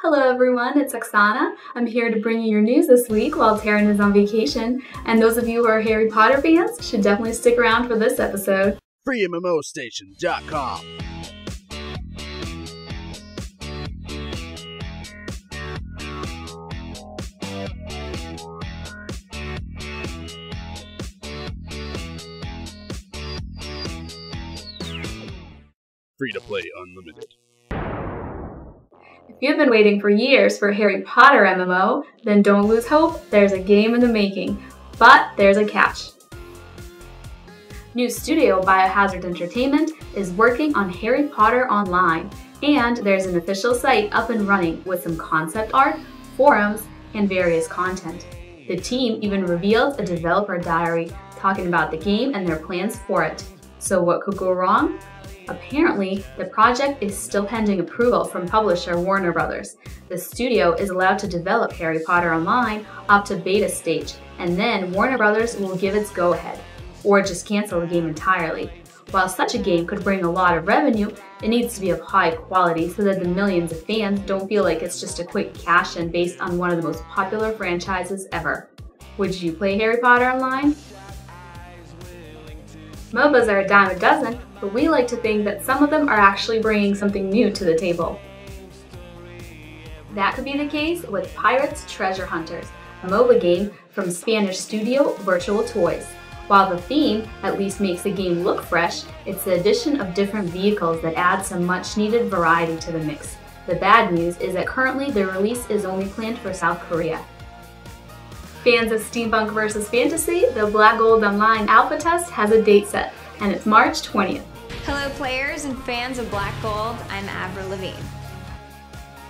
Hello everyone, it's Oksana. I'm here to bring you your news this week while Taryn is on vacation, and those of you who are Harry Potter fans should definitely stick around for this episode. FreeMMOStation.com. Free to play unlimited. If you've been waiting for years for a Harry Potter MMO, then don't lose hope, there's a game in the making. But there's a catch. New studio Biohazard Entertainment is working on Harry Potter Online, and there's an official site up and running with some concept art, forums, and various content. The team even revealed a developer diary talking about the game and their plans for it. So what could go wrong? Apparently, the project is still pending approval from publisher Warner Bros. The studio is allowed to develop Harry Potter Online up to beta stage, and then Warner Bros. Will give its go-ahead, or just cancel the game entirely. While such a game could bring a lot of revenue, it needs to be of high quality so that the millions of fans don't feel like it's just a quick cash-in based on one of the most popular franchises ever. Would you play Harry Potter Online? MOBAs are a dime a dozen, but we like to think that some of them are actually bringing something new to the table. That could be the case with Pirates Treasure Hunters, a MOBA game from Spanish studio Virtual Toys. While the theme at least makes the game look fresh, it's the addition of different vehicles that add some much needed variety to the mix. The bad news is that currently the release is only planned for South Korea. Fans of Steampunk vs. Fantasy, the Black Gold Online alpha test has a date set, and it's March 20th. Hello players and fans of Black Gold, I'm Avril Lavigne.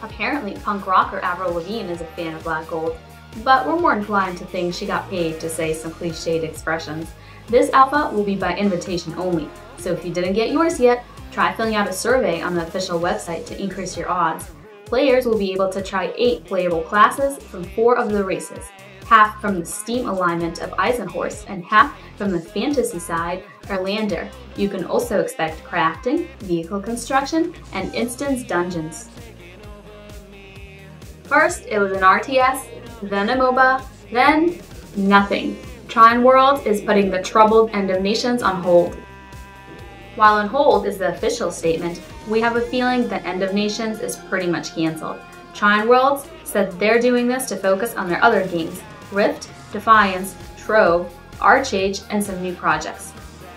Apparently, punk rocker Avril Lavigne is a fan of Black Gold, but we're more inclined to think she got paid to say some cliched expressions. This alpha will be by invitation only, so if you didn't get yours yet, try filling out a survey on the official website to increase your odds. Players will be able to try 8 playable classes from 4 of the races. Half from the Steam alignment of Eisenhorst and half from the fantasy side, Erlander. You can also expect crafting, vehicle construction, and instance dungeons. First, it was an RTS, then a MOBA, then nothing. Trine World is putting the troubled End of Nations on hold. While on hold is the official statement, we have a feeling that End of Nations is pretty much cancelled. Trine Worlds said they're doing this to focus on their other games, Rift, Defiance, Trove, Archage, and some new projects.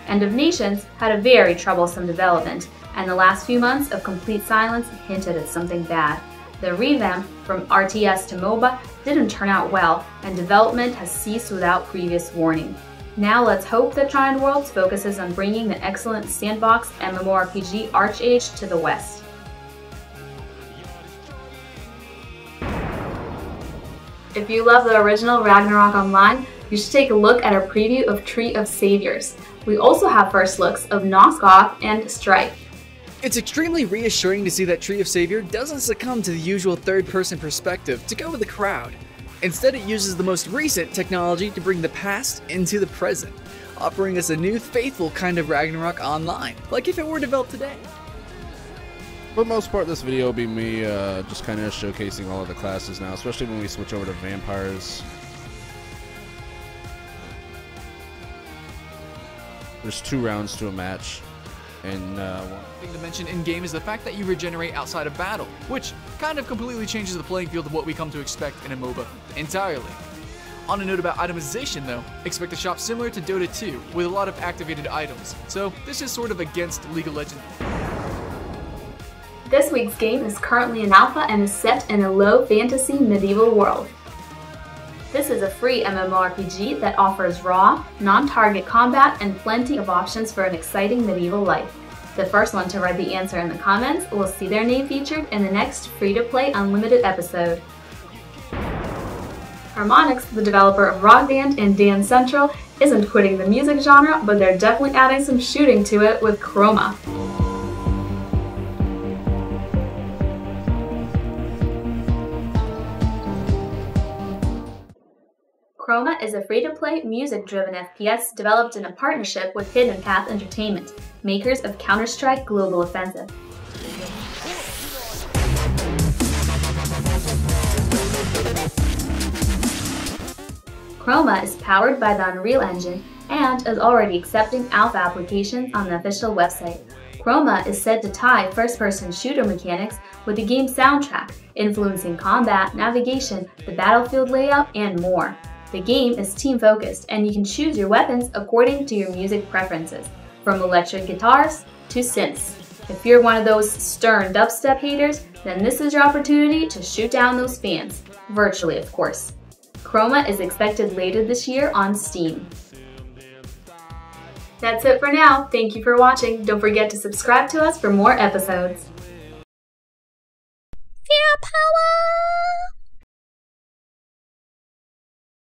End of Nations had a very troublesome development, and the last few months of complete silence hinted at something bad. The revamp from RTS to MOBA didn't turn out well, and development has ceased without previous warning. Now let's hope that Trine Worlds focuses on bringing the excellent sandbox MMORPG Archage to the West. If you love the original Ragnarok Online, you should take a look at our preview of Tree of Saviors. We also have first looks of Nosgoth and Strife. It's extremely reassuring to see that Tree of Savior doesn't succumb to the usual third-person perspective to go with the crowd. Instead, it uses the most recent technology to bring the past into the present, offering us a new, faithful kind of Ragnarok Online, like if it were developed today. For the most part, this video will be me just kind of showcasing all of the classes now, especially when we switch over to vampires. There's 2 rounds to a match, and one thing to mention in-game is the fact that you regenerate outside of battle, which kind of completely changes the playing field of what we come to expect in a MOBA entirely. On a note about itemization though, expect a shop similar to Dota 2 with a lot of activated items, so this is sort of against League of Legends. This week's game is currently in alpha and is set in a low fantasy medieval world. This is a free MMORPG that offers raw, non-target combat and plenty of options for an exciting medieval life. The first one to write the answer in the comments will see their name featured in the next free-to-play unlimited episode. Harmonix, the developer of Rock Band and Dance Central, isn't quitting the music genre, but they're definitely adding some shooting to it with Chroma. Chroma is a free-to-play, music-driven FPS developed in a partnership with Hidden Path Entertainment, makers of Counter-Strike Global Offensive. Chroma is powered by the Unreal Engine and is already accepting alpha applications on the official website. Chroma is said to tie first-person shooter mechanics with the game's soundtrack, influencing combat, navigation, the battlefield layout, and more. The game is team-focused, and you can choose your weapons according to your music preferences, from electric guitars to synths. If you're one of those stern dubstep haters, then this is your opportunity to shoot down those fans, virtually of course. Chroma is expected later this year on Steam. That's it for now. Thank you for watching. Don't forget to subscribe to us for more episodes.